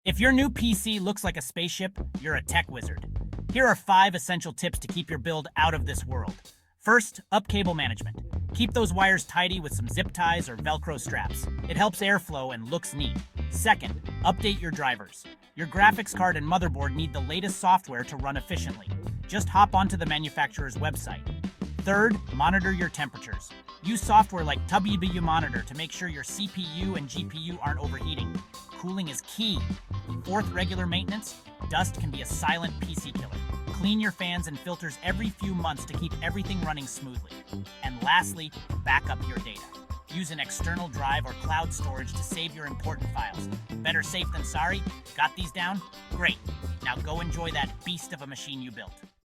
If your new PC looks like a spaceship, you're a tech wizard. Here are 5 essential tips to keep your build out of this world. First, up cable management. Keep those wires tidy with some zip ties or Velcro straps. It helps airflow and looks neat. Second, update your drivers. Your graphics card and motherboard need the latest software to run efficiently. Just hop onto the manufacturer's website. Third, monitor your temperatures. Use software like TubUBU Monitor to make sure your CPU and GPU aren't overheating. Cooling is key. Fourth, regular maintenance. Dust can be a silent PC killer. Clean your fans and filters every few months to keep everything running smoothly. And lastly, back up your data. Use an external drive or cloud storage to save your important files. Better safe than sorry? Got these down? Great. Now go enjoy that beast of a machine you built.